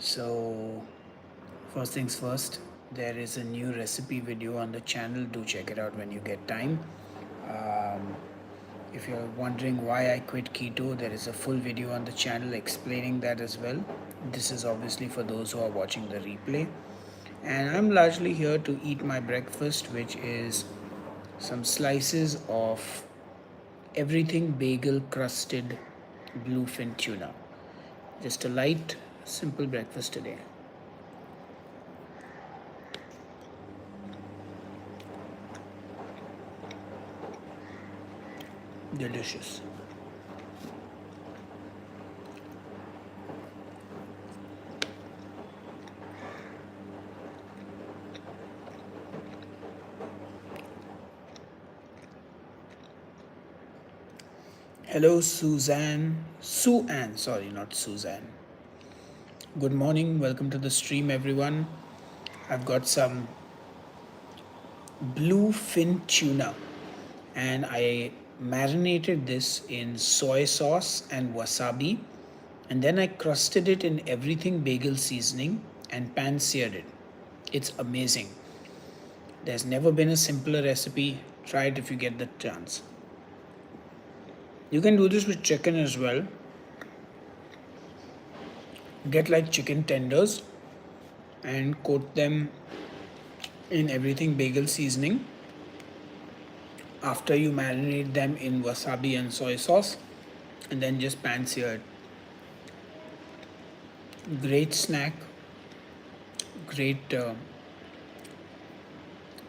So, first things first, there is a new recipe video on the channel. Do check it out when you get time. Um, if you're wondering why I quit keto, there is a full video on the channel explaining that as well. This is obviously for those who are watching the replay. And I'm largely here to eat my breakfast, which is some slices of everything bagel crusted bluefin tuna. Just a light, simple breakfast today. Delicious. Hello, Suzanne. Sue-Ann, sorry, not Suzanne. Good morning. Welcome to the stream, everyone. I've got some bluefin tuna and I marinated this in soy sauce and wasabi, and then I crusted it in everything bagel seasoning and pan seared it. It's amazing. There's never been a simpler recipe. Try it if you get the chance. You can do this with chicken as well. Get like chicken tenders and coat them in everything bagel seasoning after you marinate them in wasabi and soy sauce, and then just pan sear it. Great snack, great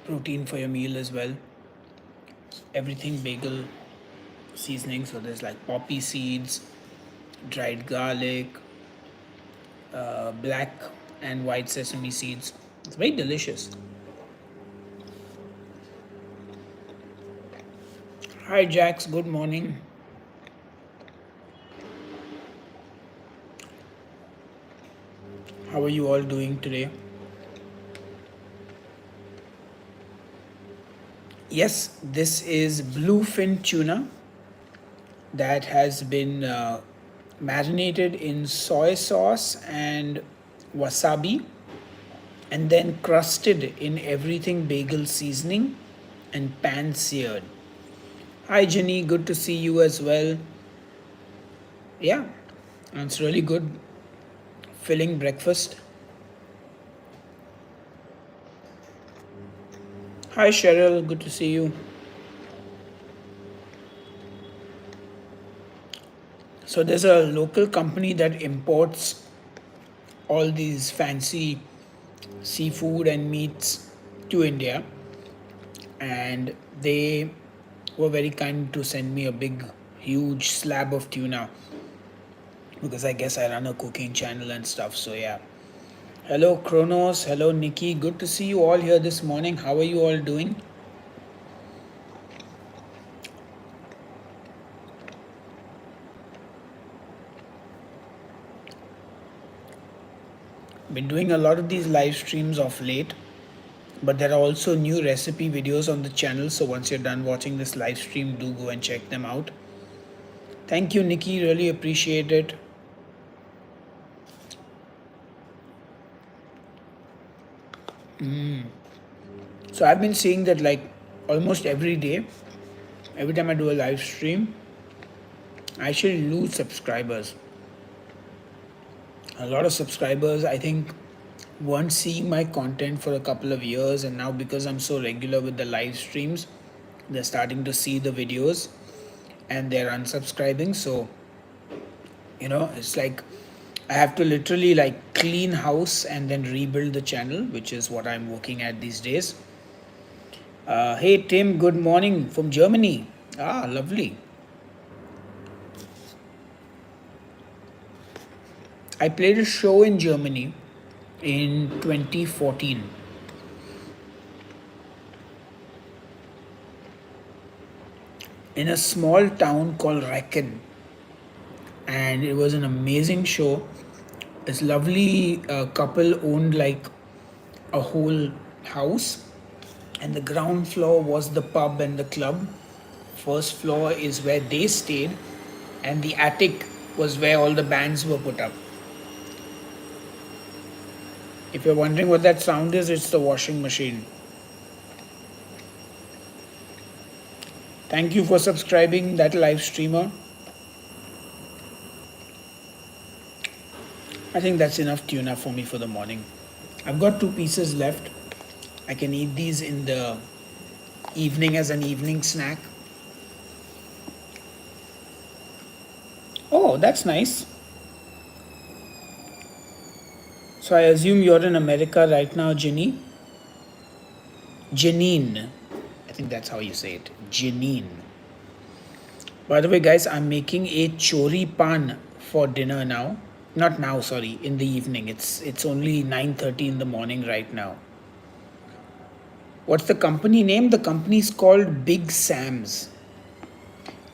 protein for your meal as well. Everything bagel seasoning, so there's like poppy seeds, dried garlic, black and white sesame seeds. It's very delicious. Hi Jax, good morning. How are you all doing today? Yes, this is bluefin tuna that has been marinated in soy sauce and wasabi and then crusted in everything bagel seasoning and pan seared. Hi Jenny, good to see you as well. Yeah, it's really good filling breakfast. Hi Cheryl, good to see you. So there's a local company that imports all these fancy seafood and meats to India, and they were very kind to send me a big, huge slab of tuna because I guess I run a cooking channel and stuff. So, yeah. Hello, Kronos. Hello, Nikki. Good to see you all here this morning. How are you all doing? Been doing a lot of these live streams of late, but there are also new recipe videos on the channel. So, once you're done watching this live stream, do go and check them out. Thank you, Nikki. Really appreciate it. So I've been seeing that like almost every day, every time I do a live stream, I actually lose subscribers. A lot of subscribers, I think, weren't seeing my content for a couple of years, and now because I'm so regular with the live streams, they're starting to see the videos and they're unsubscribing. So, it's like I have to literally like clean house and then rebuild the channel, which is what I'm working at these days. Hey Tim, good morning from Germany. Ah, lovely. I played a show in Germany in 2014. In a small town called Recken. And it was an amazing show. This lovely couple owned like a whole house, and the ground floor was the pub and the club. First floor is where they stayed, and the attic was where all the bands were put up. If you're wondering what that sound is, it's the washing machine. Thank you for subscribing, that live streamer. I think that's enough tuna for me for the morning. I've got two pieces left. I can eat these in the evening as an evening snack. Oh, that's nice. So I assume you're in America right now, Ginny? Janine. I think that's how you say it. Janine. By the way, guys, I'm making a chori pan for dinner now. Not now, sorry, in the evening. It's only 9:30 in the morning right now. What's the company name? The company is called Big Sam's.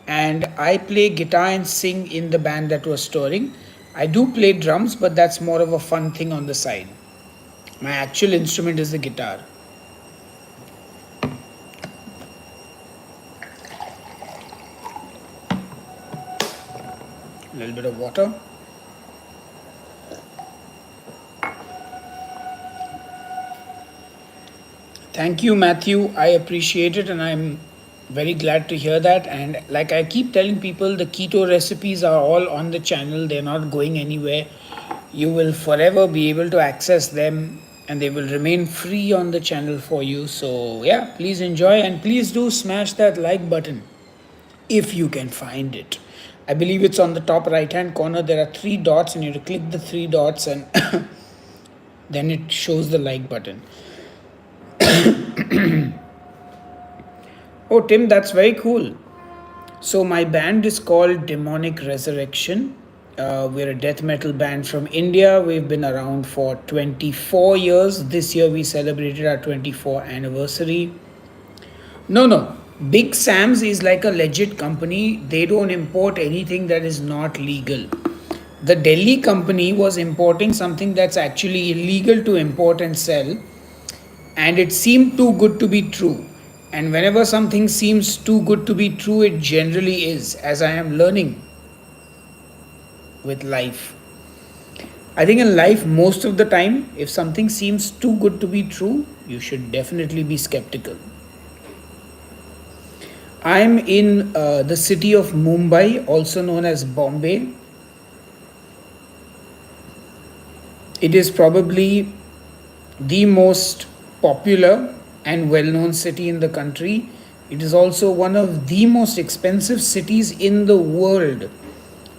And I play guitar and sing in the band that was touring. I do play drums, but that's more of a fun thing on the side. My actual instrument is the guitar. A little bit of water. Thank you, Matthew. I appreciate it, and I'm very glad to hear that. And like I keep telling people, the keto recipes are all on the channel, they're not going anywhere. You will forever be able to access them, and they will remain free on the channel for you. So, yeah, please enjoy, and please do smash that like button if you can find it. I believe it's on the top right hand corner. There are three dots, and you have to click the three dots, and then it shows the like button. Oh, Tim, that's very cool. So, my band is called Demonic Resurrection. We're a death metal band from India. We've been around for 24 years. This year we celebrated our 24th anniversary. No. Big Sam's is like a legit company. They don't import anything that is not legal. The Delhi company was importing something that's actually illegal to import and sell, and it seemed too good to be true. And whenever something seems too good to be true, it generally is, as I am learning with life. I think in life, most of the time, if something seems too good to be true, you should definitely be skeptical. I'm in the city of Mumbai, also known as Bombay. It is probably the most popular and well known city in the country. It is also one of the most expensive cities in the world.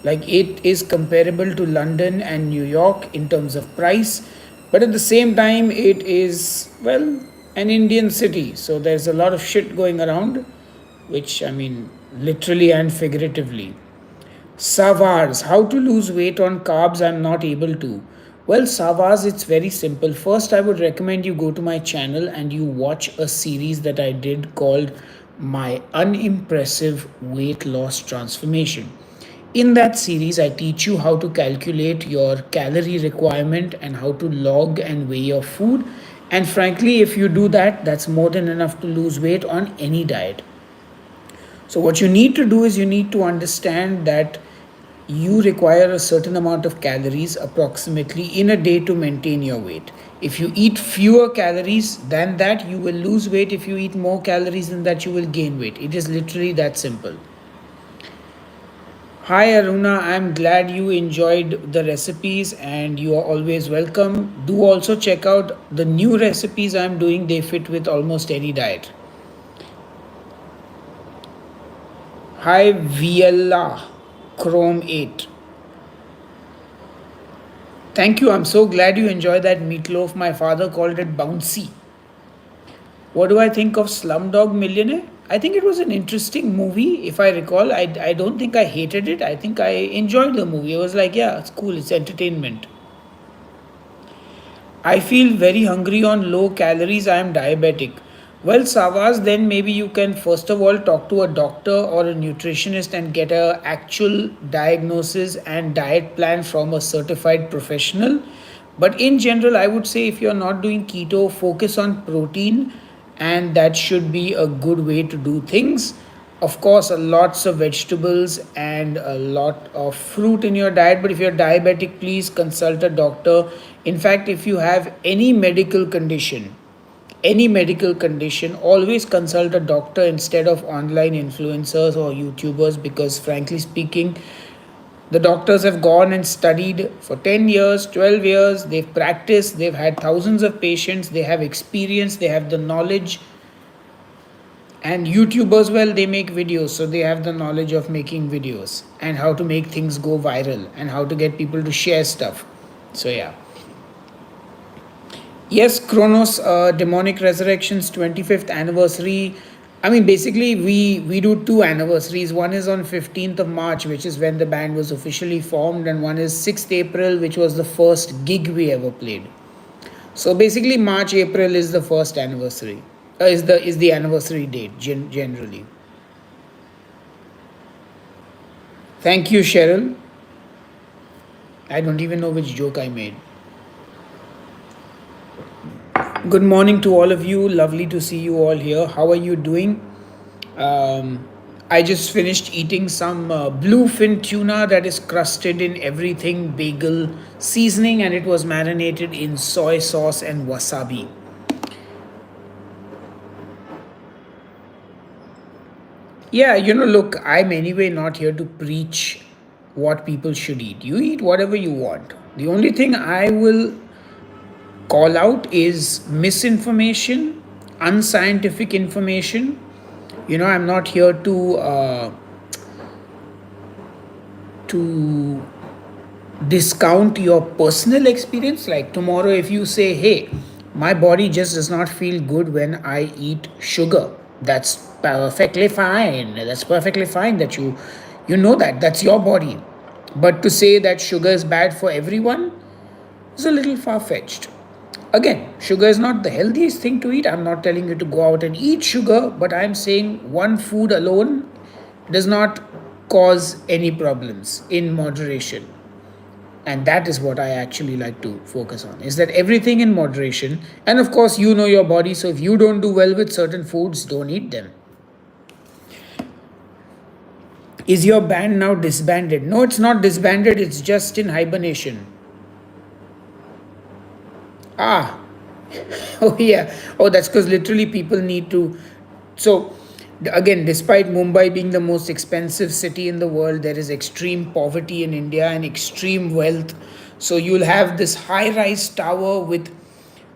Like, it is comparable to London and New York in terms of price, but at the same time, it is, well, an Indian city. So there's a lot of shit going around, which I mean, literally and figuratively. Savars, how to lose weight on carbs, I'm not able to. Well, Savars, it's very simple. First, I would recommend you go to my channel and you watch a series that I did called My Unimpressive Weight Loss Transformation. In that series, I teach you how to calculate your calorie requirement and how to log and weigh your food. And frankly, if you do that, that's more than enough to lose weight on any diet. So, what you need to do is you need to understand that you require a certain amount of calories approximately in a day to maintain your weight. If you eat fewer calories than that, you will lose weight. If you eat more calories than that, you will gain weight. It is literally that simple. Hi Aruna, I'm glad you enjoyed the recipes and you are always welcome. Do also check out the new recipes I'm doing, they fit with almost any diet. Hi Viella Chrome 8. Thank you. I'm so glad you enjoy that meatloaf. My father called it bouncy. What do I think of Slumdog Millionaire? I think it was an interesting movie. If I recall, I don't think I hated it. I think I enjoyed the movie. I was like, yeah, it's cool. It's entertainment. I feel very hungry on low calories. I am diabetic. Well, Savas, then maybe you can first of all talk to a doctor or a nutritionist and get a actual diagnosis and diet plan from a certified professional. But in general, I would say if you're not doing keto, focus on protein, and that should be a good way to do things. Of course, lots of vegetables and a lot of fruit in your diet. But if you're diabetic, please consult a doctor. In fact, if you have any medical condition, always consult a doctor instead of online influencers or YouTubers, because frankly speaking, the doctors have gone and studied for 10 years, 12 years, they've practiced, they've had thousands of patients, they have experience, they have the knowledge. And YouTubers, well, they make videos, so they have the knowledge of making videos and how to make things go viral and how to get people to share stuff. So, yeah. Yes, Chronos Demonic Resurrections 25th anniversary. I mean, basically, we do two anniversaries. One is on 15th of March, which is when the band was officially formed, and one is 6th April, which was the first gig we ever played. So basically, March April is the first anniversary. Is the anniversary date generally. Thank you, Cheryl. I don't even know which joke I made. Good morning to all of you. Lovely to see you all here. How are you doing? I just finished eating some bluefin tuna that is crusted in everything bagel seasoning, and it was marinated in soy sauce and wasabi. Yeah, look, I'm anyway not here to preach what people should eat. You eat whatever you want. The only thing I will call out is misinformation, unscientific information. I'm not here to discount your personal experience. Like tomorrow, if you say, hey, my body just does not feel good when I eat sugar, that's perfectly fine. That's perfectly fine that you know that's your body. But to say that sugar is bad for everyone is a little far fetched. Again, sugar is not the healthiest thing to eat. I'm not telling you to go out and eat sugar, but I'm saying one food alone does not cause any problems in moderation. And that is what I actually like to focus on, is that everything in moderation. And of course, you know your body, so if you don't do well with certain foods, don't eat them. Is your band now disbanded? No, it's not disbanded, it's just in hibernation. Ah, oh yeah. Oh, that's because literally people need to. So, again, despite Mumbai being the most expensive city in the world, there is extreme poverty in India and extreme wealth. So, you'll have this high rise tower with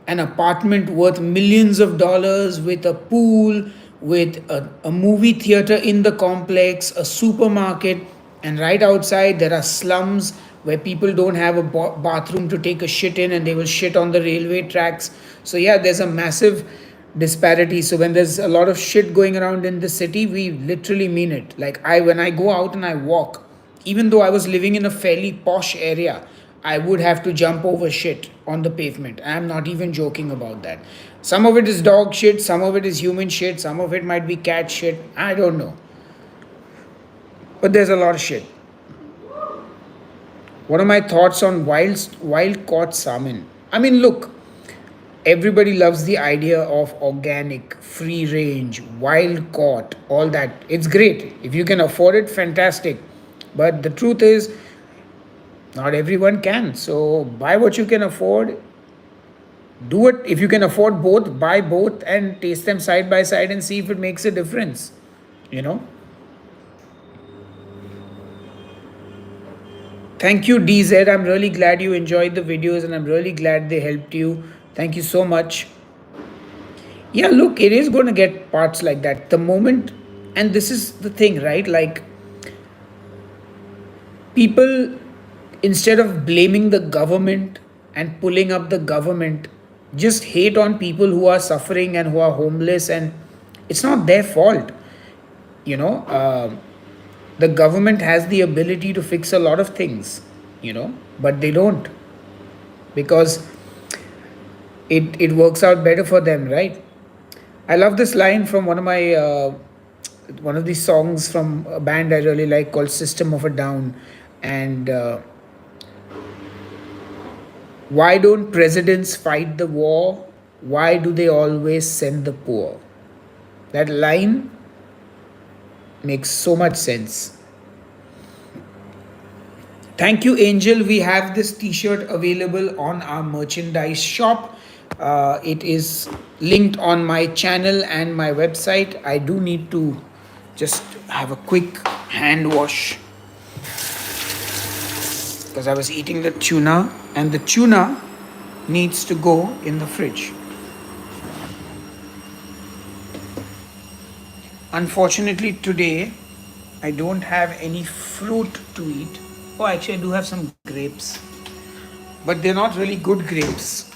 an apartment worth millions of dollars, with a pool, with a movie theater in the complex, a supermarket, and right outside there are slums where people don't have a bathroom to take a shit in, and they will shit on the railway tracks. So yeah, there's a massive disparity. So when there's a lot of shit going around in the city, we literally mean it. Like when I go out and I walk, even though I was living in a fairly posh area, I would have to jump over shit on the pavement. I'm not even joking about that. Some of it is dog shit, some of it is human shit, some of it might be cat shit. I don't know. But there's a lot of shit. What are my thoughts on wild caught salmon? I mean, look, everybody loves the idea of organic, free range, wild caught, all that. It's great. If you can afford it, fantastic. But the truth is, not everyone can. So buy what you can afford. Do it. If you can afford both, buy both and taste them side by side and see if it makes a difference. You know? Thank you, DZ. I'm really glad you enjoyed the videos and I'm really glad they helped you. Thank you so much. Yeah, look, it is going to get parts like that. The moment, and this is the thing, right? Like, people, instead of blaming the government and pulling up the government, just hate on people who are suffering and who are homeless, and it's not their fault. You know, the government has the ability to fix a lot of things, but they don't, because it works out better for them, right? I love this line from one of these songs from a band I really like called System of a Down. And why don't presidents fight the war? Why do they always send the poor? That line Makes so much sense. Thank you, Angel. We have this t shirt available on our merchandise shop. It is linked on my channel and my website. I do need to just have a quick hand wash because I was eating the tuna, and the tuna needs to go in the fridge. Unfortunately, today I don't have any fruit to eat. Oh, actually, I do have some grapes, but they're not really good grapes.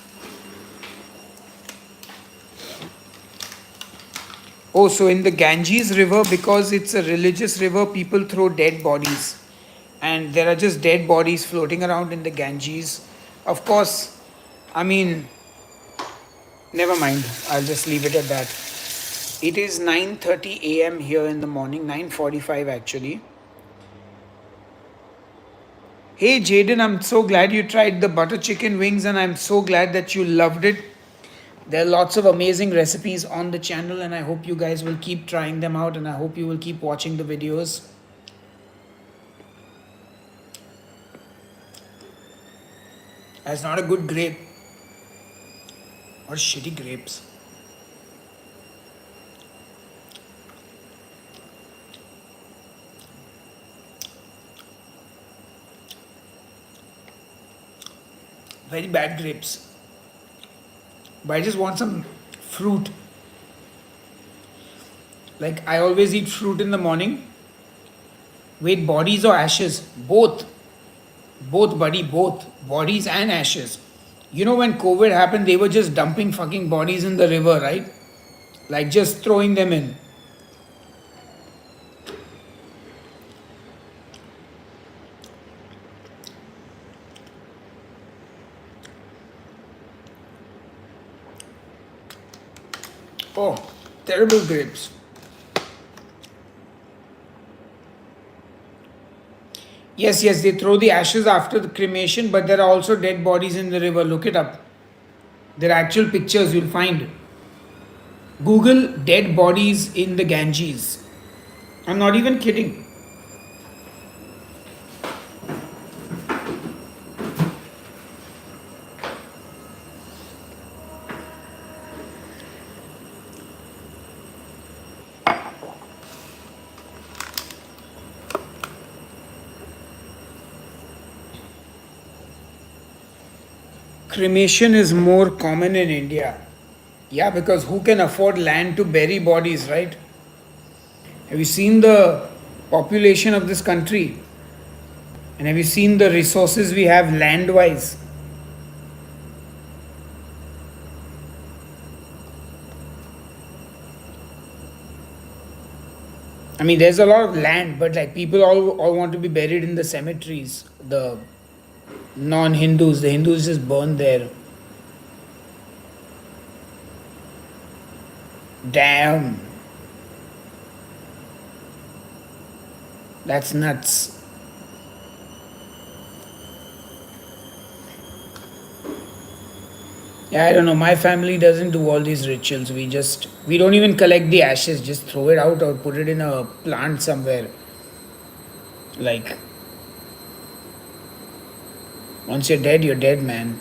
Oh, so in the Ganges River, because it's a religious river, people throw dead bodies. And there are just dead bodies floating around in the Ganges. Of course, I mean, never mind. I'll just leave it at that. It is 9:30 a.m. here in the morning, 9:45 actually. Hey Jaden, I'm so glad you tried the butter chicken wings and I'm so glad that you loved it. There are lots of amazing recipes on the channel and I hope you guys will keep trying them out and I hope you will keep watching the videos. That's not a good grape. What shitty grapes. Very bad grapes. But I just want some fruit. Like I always eat fruit in the morning. Wait, bodies or ashes? Both. Both, buddy, both. Bodies and ashes. You know when COVID happened, they were just dumping fucking bodies in the river, right? Like just throwing them in. Oh, terrible grapes. Yes, they throw the ashes after the cremation, but there are also dead bodies in the river. Look it up. There are actual pictures you'll find. Google dead bodies in the Ganges. I'm not even kidding. Cremation is more common in India. Yeah, because who can afford land to bury bodies, right? Have you seen the population of this country? And have you seen the resources we have land wise? I mean, there's a lot of land, but like people all want to be buried in the cemeteries. The non Hindus, the Hindus just burn there. Damn. That's nuts. Yeah, I don't know. My family doesn't do all these rituals. We don't even collect the ashes, just throw it out or put it in a plant somewhere. Like, once you're dead, man.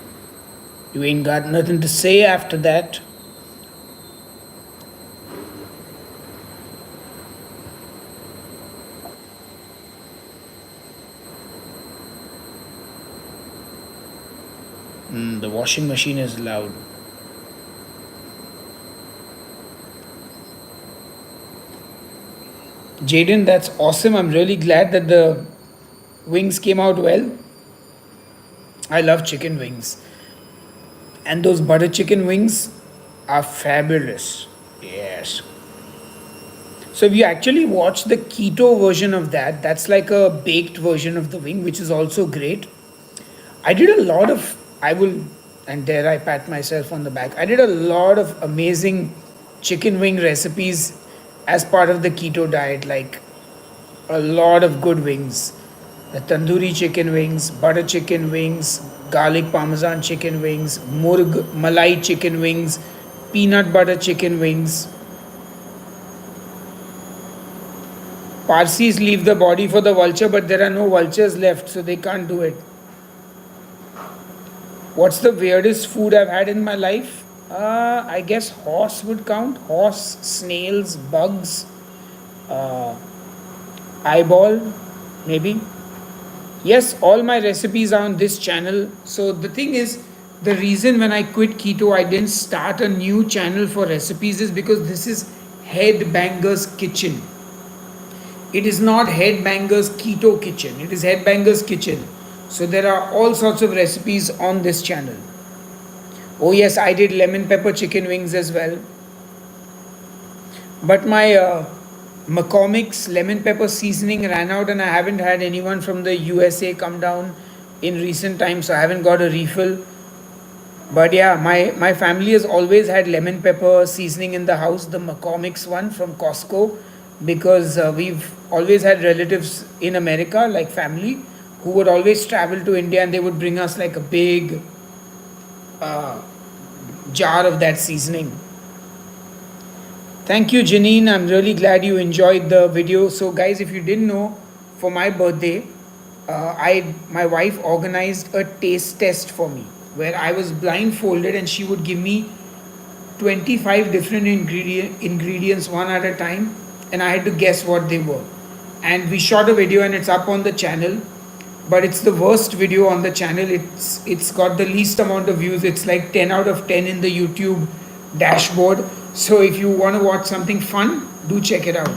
You ain't got nothing to say after that. The washing machine is loud. Jaden, that's awesome. I'm really glad that the wings came out well. I love chicken wings. And those butter chicken wings are fabulous. Yes. So if you actually watch the keto version of that, that's like a baked version of the wing, which is also great. I did a lot of, I will, and dare I pat myself on the back. I did a lot of amazing chicken wing recipes as part of the keto diet, like a lot of good wings. The tandoori chicken wings, butter chicken wings, garlic parmesan chicken wings, murg malai chicken wings, peanut butter chicken wings. Parsis leave the body for the vulture, but there are no vultures left, so they can't do it. What's the weirdest food I've had in my life? I guess horse would count. Horse, snails, bugs, uh, eyeball, maybe. Yes, all my recipes are on this channel. So the thing is, the reason when I quit keto, I didn't start a new channel for recipes is because this is Headbanger's Kitchen. It is not Headbanger's Keto Kitchen. It is Headbanger's Kitchen. So there are all sorts of recipes on this channel. Oh yes, I did lemon pepper chicken wings as well. But my McCormick's lemon pepper seasoning ran out, and I haven't had anyone from the USA come down in recent times, so I haven't got a refill. But yeah, my family has always had lemon pepper seasoning in the house, the McCormick's one from Costco, because we've always had relatives in America, like family, who would always travel to India and they would bring us like a big uh, jar of that seasoning. Thank you, Janine. I'm really glad you enjoyed the video. So, guys, if you didn't know, for my birthday, I my wife organized a taste test for me where I was blindfolded and she would give me 25 different ingredients one at a time, and I had to guess what they were. And we shot a video and it's up on the channel, but it's the worst video on the channel. It's got the least amount of views. It's like 10 out of 10 in the YouTube dashboard. So if you want to watch something fun, do check it out.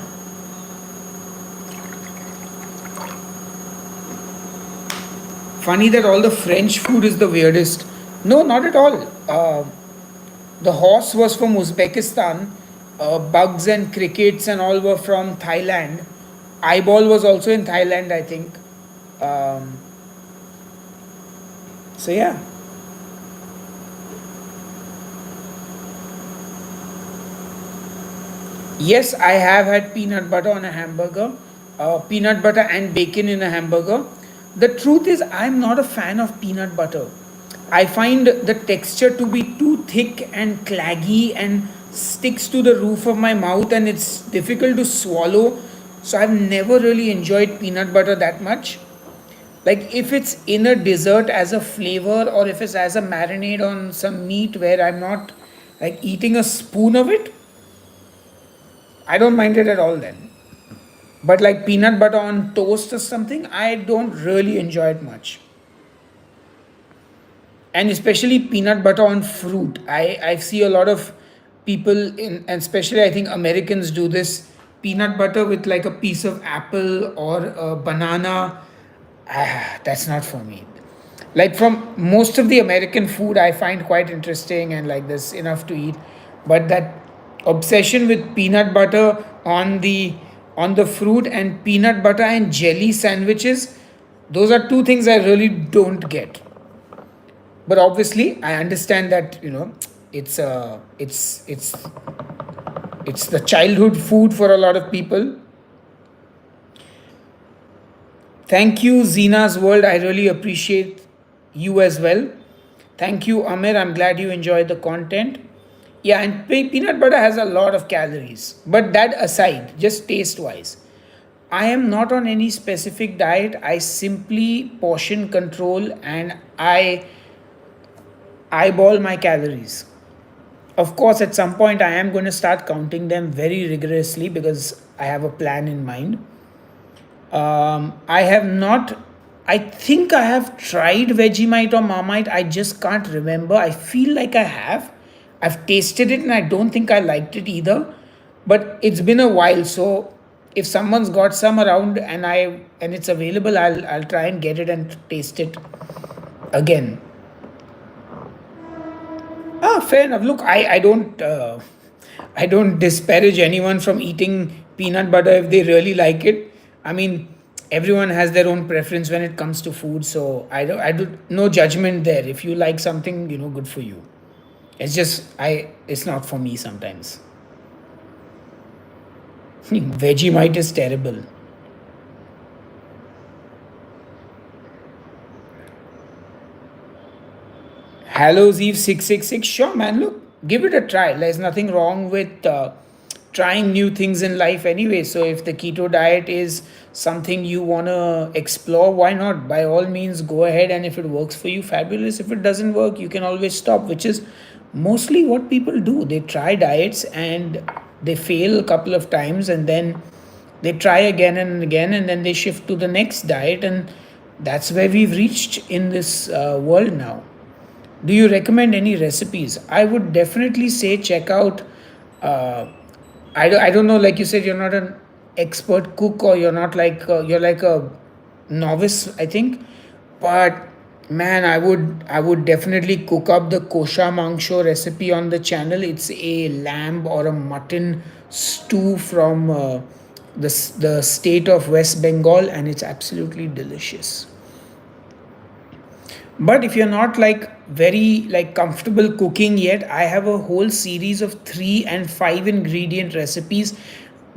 Funny that all the French food is the weirdest. No, not at all. The horse was from Uzbekistan. Bugs and crickets and all were from Thailand. Eyeball was also in Thailand, I think. Um, so yeah. Yes, I have had peanut butter on a hamburger, peanut butter and bacon in a hamburger. The truth is, I'm not a fan of peanut butter. I find the texture to be too thick and claggy and sticks to the roof of my mouth, and it's difficult to swallow. So I've never really enjoyed peanut butter that much. Like if it's in a dessert as a flavor or if it's as a marinade on some meat where I'm not like eating a spoon of it, I don't mind it at all then. But like peanut butter on toast or something, I don't really enjoy it much. And especially peanut butter on fruit. I see a lot of people in, and especially I think Americans do this, peanut butter with like a piece of apple or a banana. That's not for me. Like from most of the American food, I find quite interesting and like there's enough to eat, but that obsession with peanut butter on the fruit and peanut butter and jelly sandwiches, those are two things I really don't get. But obviously, I understand that it's it's the childhood food for a lot of people. Thank you, Zina's World. I really appreciate you as well. Thank you, Amir. I'm glad you enjoyed the content. Yeah, and peanut butter has a lot of calories. But that aside, just taste wise, I am not on any specific diet. I simply portion control and I eyeball my calories. Of course, at some point, I am going to start counting them very rigorously because I have a plan in mind. I have not. I think I have tried Vegemite or Marmite. I just can't remember. I feel like I have. I've tasted it and I don't think I liked it either. But it's been a while, so if someone's got some around and it's available, I'll try and get it and taste it again. Ah, fair enough. Look, I don't disparage anyone from eating peanut butter if they really like it. I mean, everyone has their own preference when it comes to food, so I do no judgment there. If you like something, good for you. It's just it's not for me sometimes. Vegemite is terrible. Hallows Eve 666. Sure, man. Look, give it a try. There's nothing wrong with trying new things in life anyway. So if the keto diet is something you want to explore, why not? By all means, go ahead. And if it works for you, fabulous. If it doesn't work, you can always stop, which is mostly what people do. They try diets and they fail a couple of times, and then they try again and again, and then they shift to the next diet. And that's where we've reached in this world now. Do you recommend any recipes? I would definitely say check out. Uh, I don't know. Like you said, you're not an expert cook, or you're not like you're like a novice, I think. But man, I would definitely cook up the kosha mangsho recipe on the channel. It's a lamb or a mutton stew from the state of West Bengal, and it's absolutely delicious. But if you're not like very like comfortable cooking yet, I have a whole series of 3 and 5 ingredient recipes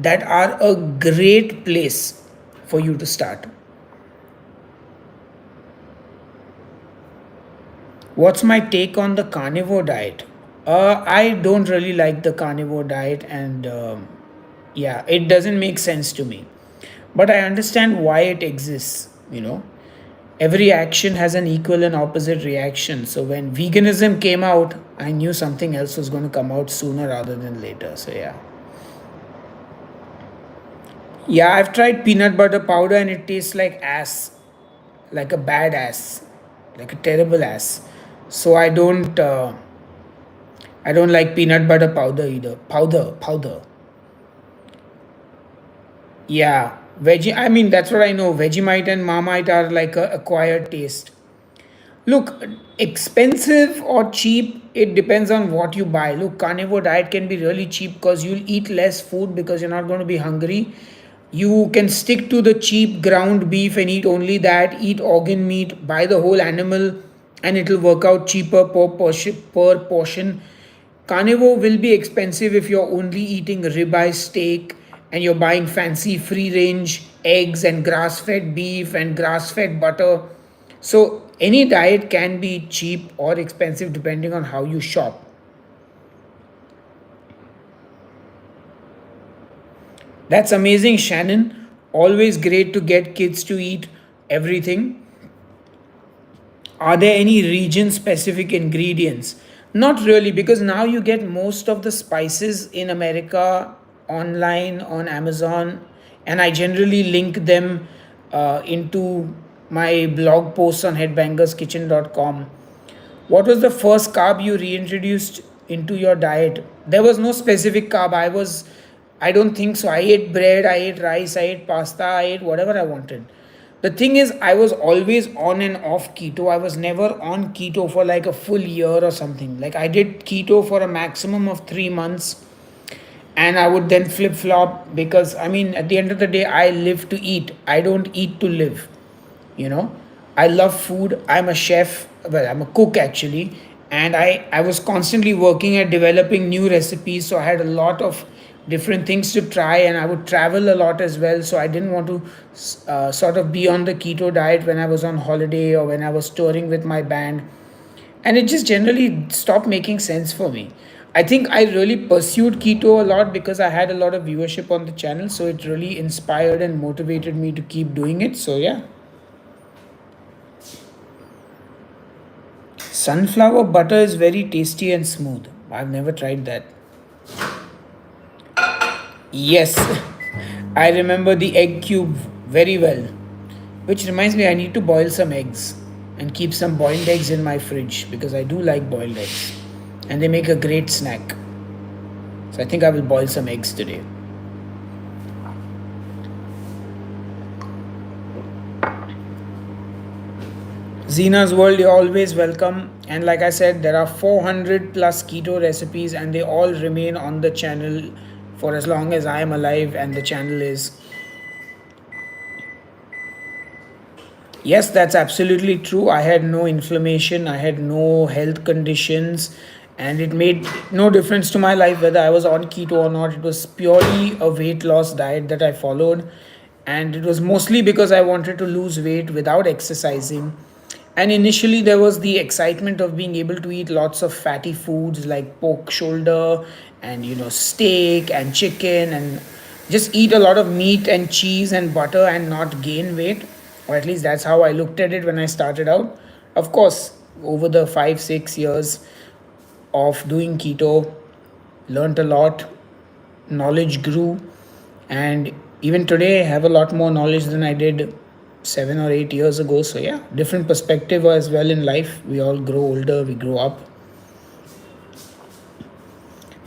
that are a great place for you to start. What's my take on the carnivore diet? I don't really like the carnivore diet, and yeah, it doesn't make sense to me. But I understand why it exists. Every action has an equal and opposite reaction. So when veganism came out, I knew something else was going to come out sooner rather than later. So yeah. Yeah, I've tried peanut butter powder and it tastes like ass, like a bad ass, like a terrible ass. So I don't like peanut butter powder either. Powder. Yeah, veggie. I mean, that's what I know. Vegemite and Marmite are like a acquired taste. Look, expensive or cheap, it depends on what you buy. Look, carnivore diet can be really cheap because you'll eat less food because you're not going to be hungry. You can stick to the cheap ground beef and eat only that, eat organ meat, buy the whole animal, and it'll work out cheaper per portion. Carnivore will be expensive if you're only eating ribeye steak and you're buying fancy free range eggs and grass fed beef and grass fed butter. So, any diet can be cheap or expensive depending on how you shop. That's amazing, Shannon. Always great to get kids to eat everything. Are there any region specific ingredients? Not really, because now you get most of the spices in America online on Amazon, and I generally link them into my blog posts on headbangerskitchen.com. What was the first carb you reintroduced into your diet? There was no specific carb. I don't think so. I ate bread, I ate rice, I ate pasta, I ate whatever I wanted. The thing is, I was always on and off keto. I was never on keto for like a full year or something. Like, I did keto for a maximum of 3 months, and I would then flip flop because, I mean, at the end of the day, I live to eat. I don't eat to live. you know I love food. I'm a chef. Well, I'm a cook actually, and I was constantly working at developing new recipes, so I had a lot of different things to try, and I would travel a lot as well. So I didn't want to sort of be on the keto diet when I was on holiday or when I was touring with my band, and it just generally stopped making sense for me. I think I really pursued keto a lot because I had a lot of viewership on the channel, so it really inspired and motivated me to keep doing it. So yeah. Sunflower butter is very tasty and smooth. I've never tried that. Yes, I remember the egg cube very well. Which reminds me, I need to boil some eggs and keep some boiled eggs in my fridge because I do like boiled eggs and they make a great snack. So I think I will boil some eggs today. Zena's World, you're always welcome. And like I said, there are 400 plus keto recipes, and they all remain on the channel for as long as I am alive, and the channel is. Yes, that's absolutely true. I had no inflammation, I had no health conditions, and it made no difference to my life whether I was on keto or not. It was purely a weight loss diet that I followed, and it was mostly because I wanted to lose weight without exercising. And initially, there was the excitement of being able to eat lots of fatty foods like pork shoulder and steak and chicken, and just eat a lot of meat and cheese and butter and not gain weight. Or at least that's how I looked at it when I started out. Of course, over the 5 6 years of doing keto, learned a lot, knowledge grew, and even today I have a lot more knowledge than I did 7 or 8 years ago. So yeah, different perspective as well in life. We all grow older, we grow up.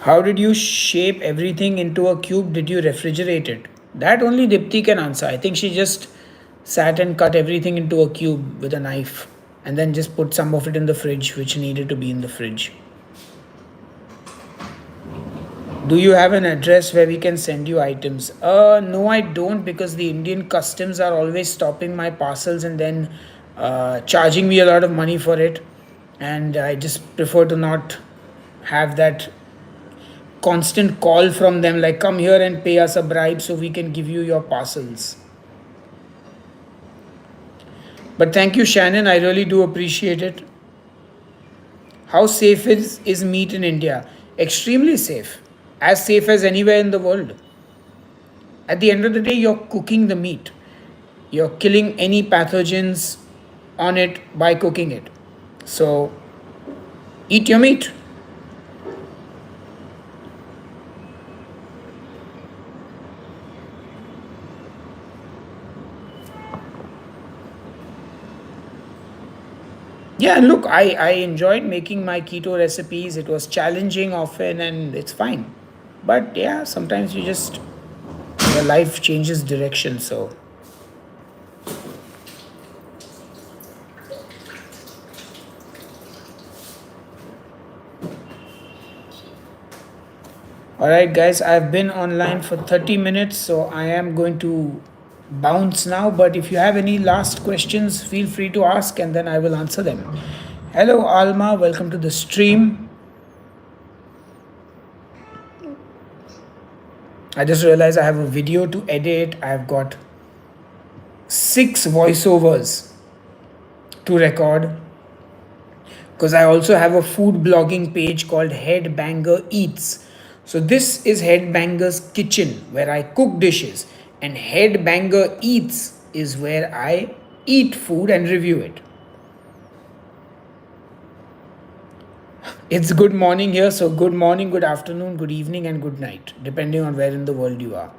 How did you shape everything into a cube? Did you refrigerate it? That only Dipti can answer. I think she just sat and cut everything into a cube with a knife and then just put some of it in the fridge, which needed to be in the fridge. Do you have an address where we can send you items? No, I don't, because the Indian customs are always stopping my parcels and then charging me a lot of money for it. And I just prefer to not have that constant call from them like, come here and pay us a bribe so we can give you your parcels. But thank you, Shannon. I really do appreciate it. How safe is meat in India? Extremely safe. As safe as anywhere in the world. At the end of the day, you're cooking the meat. You're killing any pathogens on it by cooking it. So, eat your meat. Yeah, and look, I enjoyed making my keto recipes. It was challenging often and it's fine. But yeah, sometimes your life changes direction. So, alright, guys, I've been online for 30 minutes, so I am going to bounce now. But if you have any last questions, feel free to ask and then I will answer them. Hello, Alma, welcome to the stream. I just realized I have a video to edit. I've got 6 voiceovers to record because I also have a food blogging page called Headbanger Eats. So this is Headbanger's kitchen where I cook dishes, and Headbanger Eats is where I eat food and review it. It's good morning here, so good morning, good afternoon, good evening, and good night, depending on where in the world you are.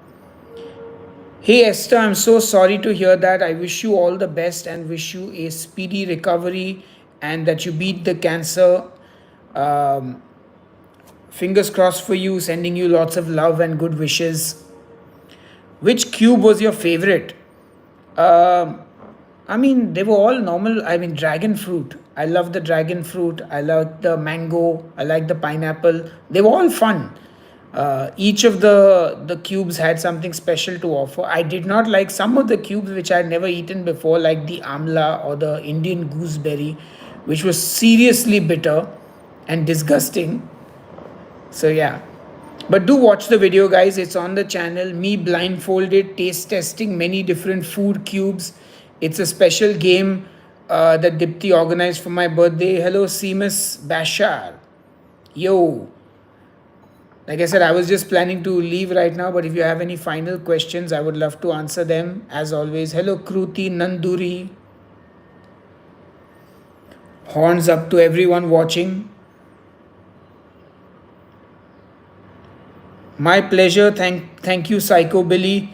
Hey Esther, I'm so sorry to hear that. I wish you all the best and wish you a speedy recovery and that you beat the cancer. Um, Fingers crossed for you, sending you lots of love and good wishes. Which cube was your favorite? Um I mean, they were all normal. I mean, dragon fruit. I love the dragon fruit. I like the mango. I like the pineapple. They were all fun. Each of the cubes had something special to offer. I did not like some of the cubes which I had never eaten before, like the amla or the Indian gooseberry, which was seriously bitter and disgusting. So yeah, but do watch the video, guys. It's on the channel. Me blindfolded, taste testing many different food cubes. It's a special game that Dipti organized for my birthday. Hello, Seamus Bashar. Yo. Like I said, I was just planning to leave right now, but if you have any final questions, I would love to answer them. As always, hello, Kruti Nanduri. Horns up to everyone watching. My pleasure. Thank you, Psycho Billy.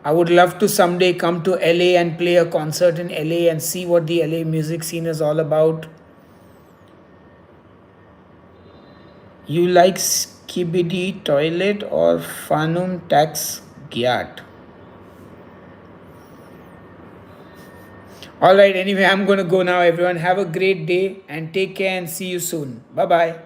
I would love to someday come to LA and play a concert in LA and see what the LA music scene is all about. You like Skibidi Toilet or Fanum Tax Gyat? Alright, anyway, I'm gonna go now, everyone. Have a great day and take care and see you soon. Bye bye.